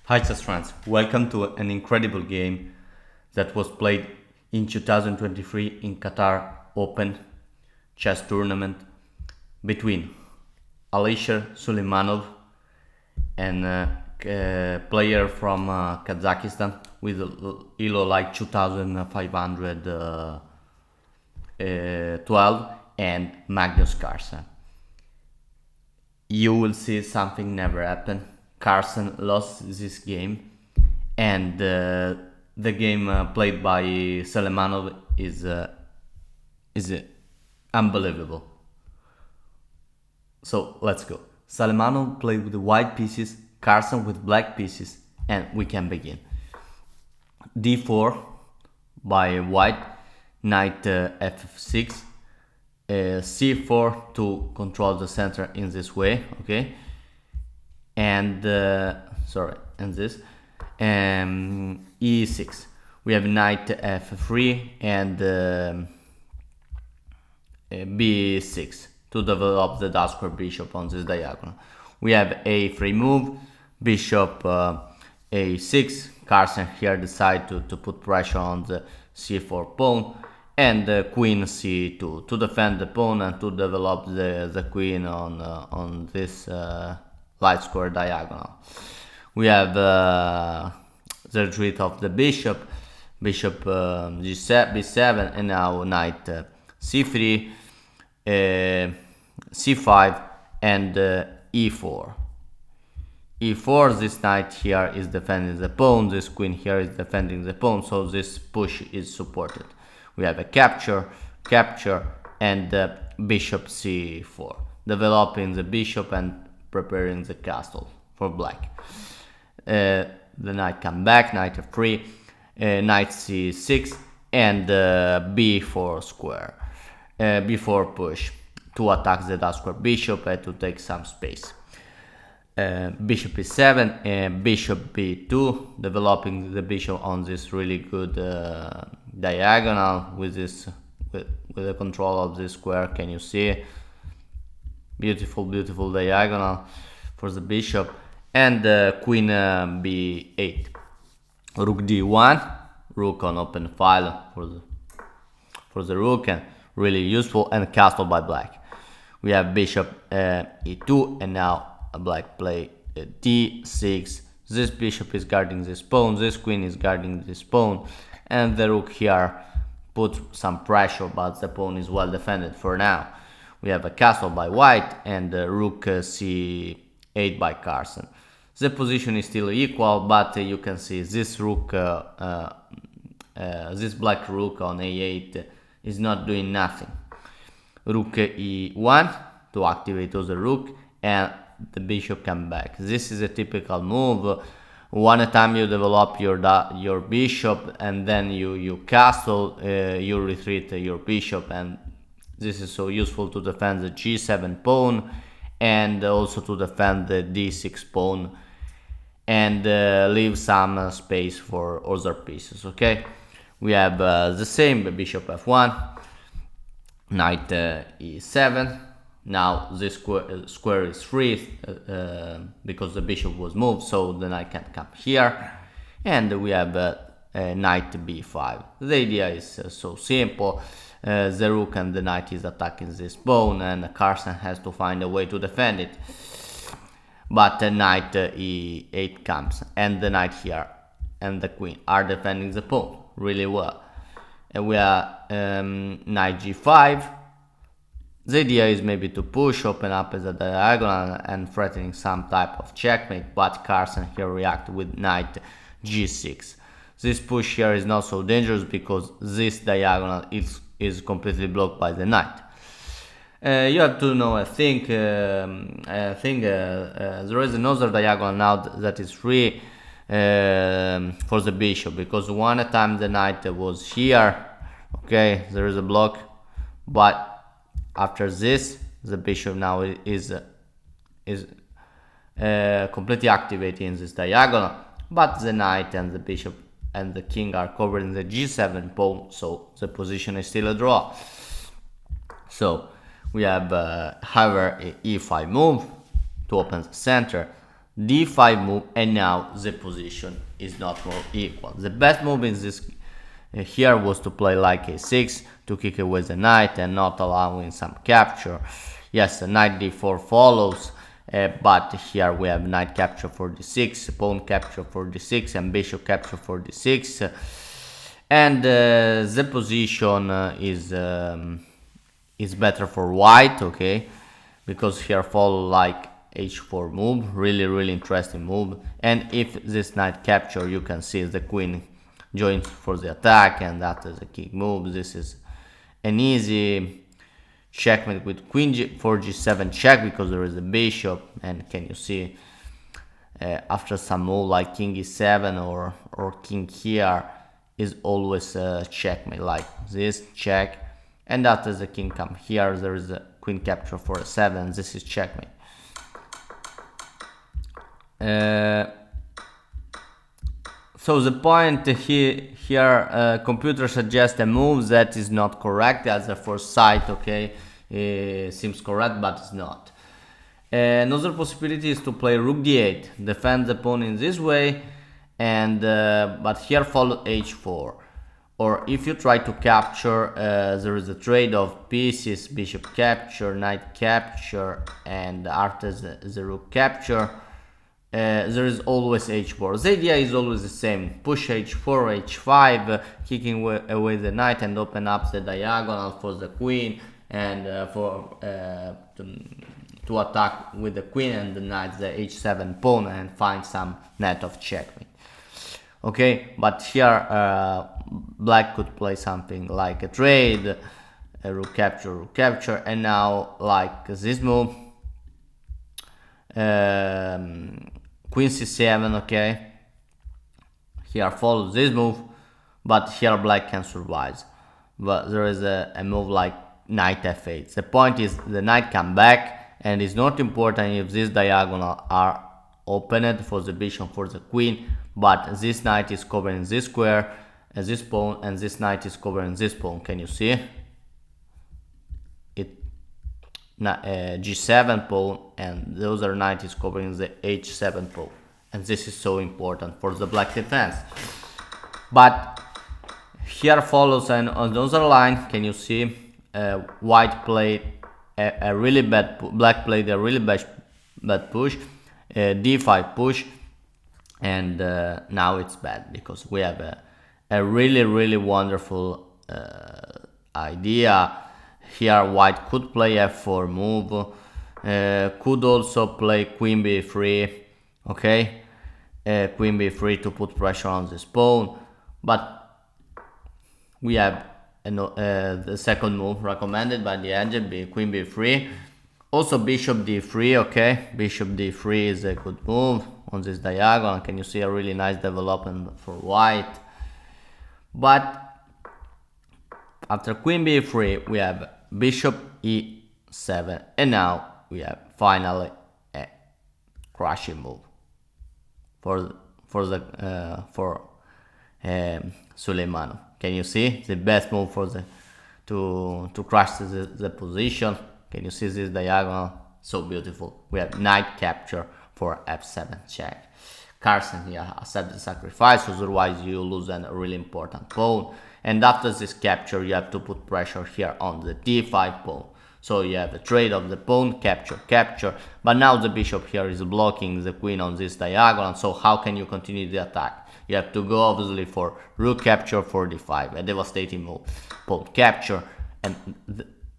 Hi chess friends, welcome to an incredible game that was played in 2023 in Qatar Open chess tournament between Alisher Suleymenov and a player from Kazakhstan with elo like 2512 and Magnus Carlsen. You will see something never happened. Carlsen lost this game, and the game played by Suleymenov is unbelievable. So let's go. Suleymenov played with white pieces, Carlsen with black pieces, and we can begin. D4 by white, knight f6, c4 to control the center in this way, okay, and and this e6. We have knight f3 and b6 to develop the dark square bishop on this diagonal. We have a3 move, bishop a6. Carlsen here decide to put pressure on the c4 pawn, and queen c2 to defend the pawn and to develop the queen on this light square diagonal. We have the retreat of the bishop b7, and now knight c3, c5, and e4. This knight here is defending the pawn, this queen here is defending the pawn, so this push is supported. We have a capture, and bishop c4, developing the bishop and preparing the castle for black. The knight come back, knight f3, knight c6, and b4 square, b4 push to attack the dark square bishop and to take some space. Bishop e7 and bishop b2, developing the bishop on this really good diagonal with the control of this square. Can you see? Beautiful diagonal for the bishop. And queen b8, rook d1, rook on open file for the rook, and really useful, and castle by black. We have bishop e2, and now black play d6. This bishop is guarding this pawn, this queen is guarding this pawn, and the rook here put some pressure, but the pawn is well defended for now. We have a castle by white and rook c8 by Carlsen. The position is still equal, but you can see this rook, this black rook on a8 is not doing nothing. Rook e1 to activate the rook, and the bishop come back. This is a typical move. One time you develop your bishop, and then you castle, you retreat your bishop, and this is so useful to defend the g7 pawn, and also to defend the d6 pawn, and leave some space for other pieces. Okay, we have the same bishop f1, knight e7. Now this square is free because the bishop was moved, so the knight can come here, and we have knight b5. The idea is so simple. The rook and the knight is attacking this pawn, and Carlsen has to find a way to defend it. But knight e8 comes, and the knight here and the queen are defending the pawn really well. And we are knight g5. The idea is maybe to push, open up as a diagonal, and threatening some type of checkmate, but Carlsen here reacts with knight g6. This push here is not so dangerous because this diagonal is completely blocked by the knight. You have to know, I think there is another diagonal now that is free for the bishop, because one time the knight was here. Okay, there is a block, but after this, the bishop now is completely activated in this diagonal, but the knight and the bishop and the king are covering the g7 pawn, so the position is still a draw. So we have however a e5 move to open the center. d5 move, and now the position is not more equal. The best move in this here was to play like a6 to kick away the knight and not allowing some capture. Yes, the knight d4 follows, but here we have knight capture for d6, pawn capture for d6, and bishop capture for d6, and the position is better for white, okay, because here follow like h4 move, really interesting move. And if this knight capture, you can see the queen joins for the attack, and that is a kick move. This is an easy checkmate with queen for g7 check, because there is a bishop, and can you see after some move like king e7 or king here is always a checkmate like this, check, and after the king come here, there is a queen capture for a7. This is checkmate. So the point here, computer suggests a move that is not correct as a first sight, okay, seems correct, but it's not. Another possibility is to play rook d8, defend the pawn in this way, and but here follow h4. Or if you try to capture, there is a trade of pieces, bishop capture, knight capture, and after the rook capture, there is always h4. The idea is always the same: push h4, h5, kicking away the knight and open up the diagonal for the queen, and to attack with the queen and the knight the h7 pawn and find some net of checkmate. Okay, but here black could play something like a trade, a rook capture, and now like this move, queen c7, okay, here follows this move, but here black can survive. But there is a move like knight f8. The point is the knight come back, and it's not important if this diagonal are opened for the bishop, for the queen, but this knight is covering this square and this pawn, and this knight is covering this pawn. Can you see it? G7 pawn, and the other knight is covering the h7 pawn, and this is so important for the black defense. But here follows another line. Can you see white played a really bad, black played a really bad push, d5 push, and now it's bad because we have a really wonderful idea. Here white could play f4 move, could also play queen b3, okay, queen b3 to put pressure on this pawn, but we have the second move recommended by the agent, queen b3, also bishop d3, okay, bishop d3 is a good move on this diagonal. Can you see a really nice development for white? But after queen b3 we have bishop e7, and now we have finally a crushing move for Suleymenov. Can you see the best move for the to crush the position? Can you see this diagonal? So beautiful. We have knight capture for f7 check. Carlsen here accept the sacrifice, otherwise you lose a really important pawn. And after this capture, you have to put pressure here on the d5 pawn. So you have a trade of the pawn, capture. But now the bishop here is blocking the queen on this diagonal. So how can you continue the attack? You have to go obviously for rook capture for d5, a devastating move. Pawn capture, and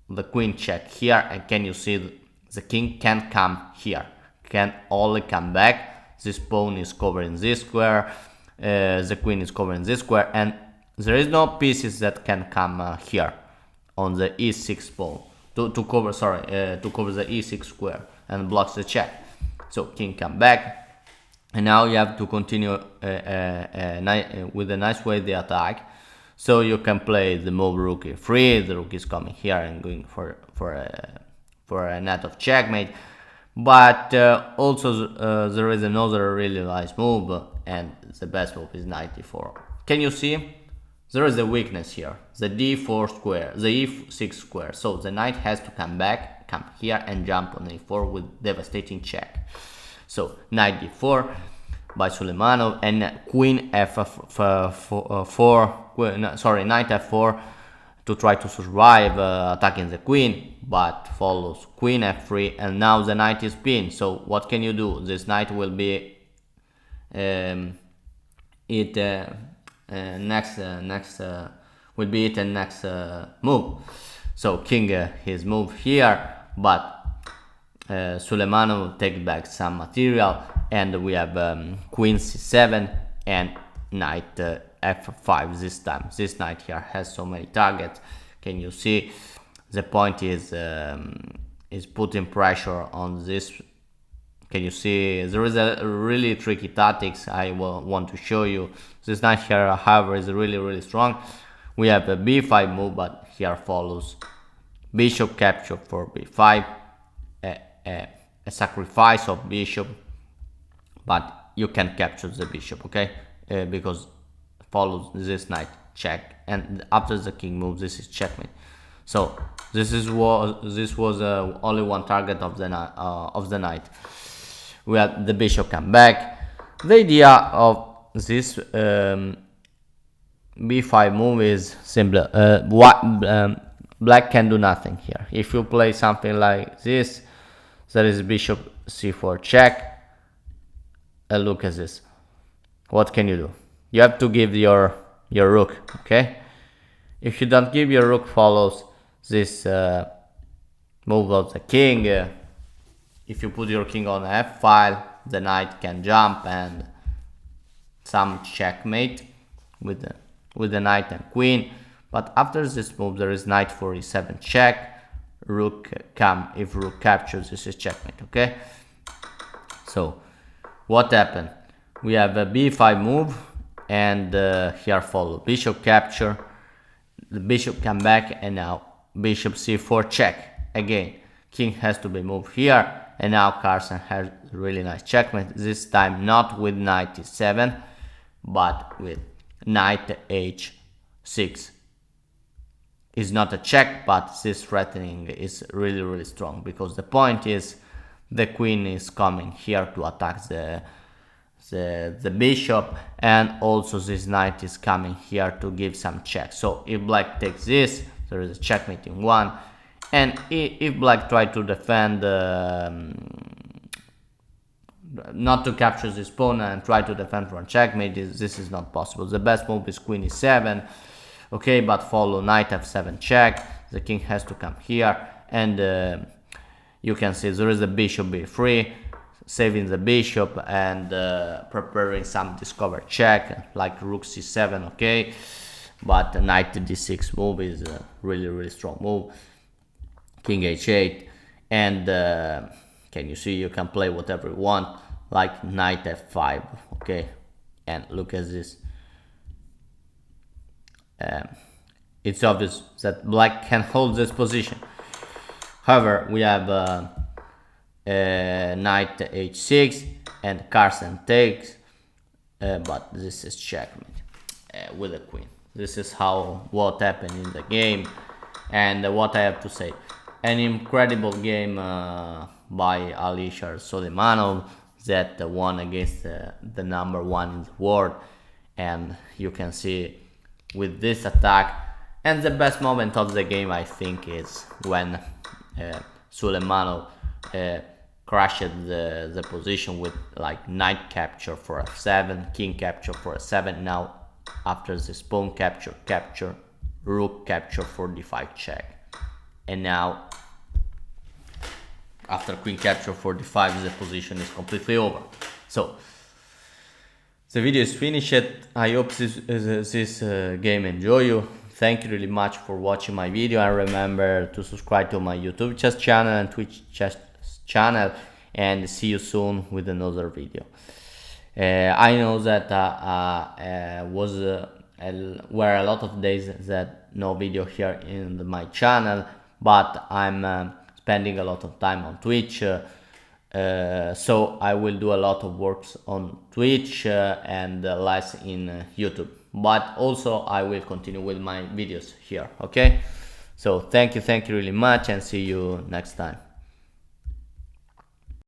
the queen check here. And can you see the king can't come here, can only come back. This pawn is covering this square, the queen is covering this square, and there is no pieces that can come here on the e6 pawn to cover the e6 square and blocks the check. So king come back, and now you have to continue with a nice way the attack. So you can play the move rook e3. The rook is coming here and going for a net of checkmate. But also there is another really nice move, and the best move is knight e4. Can you see? There is a weakness here, the d4 square, the e6 square. So the knight has to come back, come here and jump on e4 with devastating check. So knight d4 by Suleymenov, and queen f4, knight f4 to try to survive attacking the queen, but follows queen f3, and now the knight is pinned. So what can you do? This knight will be will be eaten next move. So king his move here, but Suleymenov take back some material, and we have queen c7 and knight f5 this time. This knight here has so many targets. Can you see? The point is putting pressure on this. Can you see? There is a really tricky tactics I will want to show you. This knight here, however, is really strong. We have a b5 move, but here follows bishop capture for b5, a sacrifice of bishop, but you can capture the bishop, okay? Because follows this knight check, and after the king moves, this is checkmate. So this was only one target of the knight. We have the bishop come back. The idea of this b5 move is simple. Black can do nothing here. If you play something like this, there is bishop c4 check. Look at this. What can you do? You have to give your rook, okay? If you don't give, your rook follows this move of the king. If you put your king on f file, the knight can jump and some checkmate with the knight and queen. But after this move, there is knight for e7 check, rook come. If rook captures, this is checkmate, okay? So what happened? We have a b5 move, and here follow bishop capture. The bishop come back, and now bishop c4 check again. King has to be moved here, and now Carlsen has really nice checkmate. This time not with knight e7, but with knight h6. It's not a check, but this threatening is really strong, because the point is the queen is coming here to attack the bishop, and also this knight is coming here to give some check. So if black takes this, there is a checkmate in one, and if black try to defend, not to capture this pawn and try to defend from checkmate, this is not possible. The best move is queen e7, okay, but follow knight f7 check. The king has to come here, and you can see there is a bishop b3, saving the bishop and preparing some discover check like rook c7, okay? But the knight d6 move is a really strong move. King h8, and can you see, you can play whatever you want, like knight f5, okay? And look at this. It's obvious that black can hold this position. However, we have knight h6, and Carlsen takes, but this is checkmate with the queen. This is what happened in the game, and what I have to say, an incredible game by Alisher Suleymenov that won against the number one in the world. And you can see with this attack, and the best moment of the game I think is when Suleymenov crashed the position with like knight capture for f7, king capture for f7. Now after this pawn capture, rook capture for d5 check, and now after queen capture for d5, the position is completely over. So the video is finished. I hope this game enjoy you. Thank you really much for watching my video, and remember to subscribe to my YouTube channel and Twitch channel, and see you soon with another video. I know that were a lot of days that no video here in my channel, but I'm spending a lot of time on Twitch, so I will do a lot of works on Twitch and less in YouTube, but also I will continue with my videos here, okay? So thank you really much, and see you next time.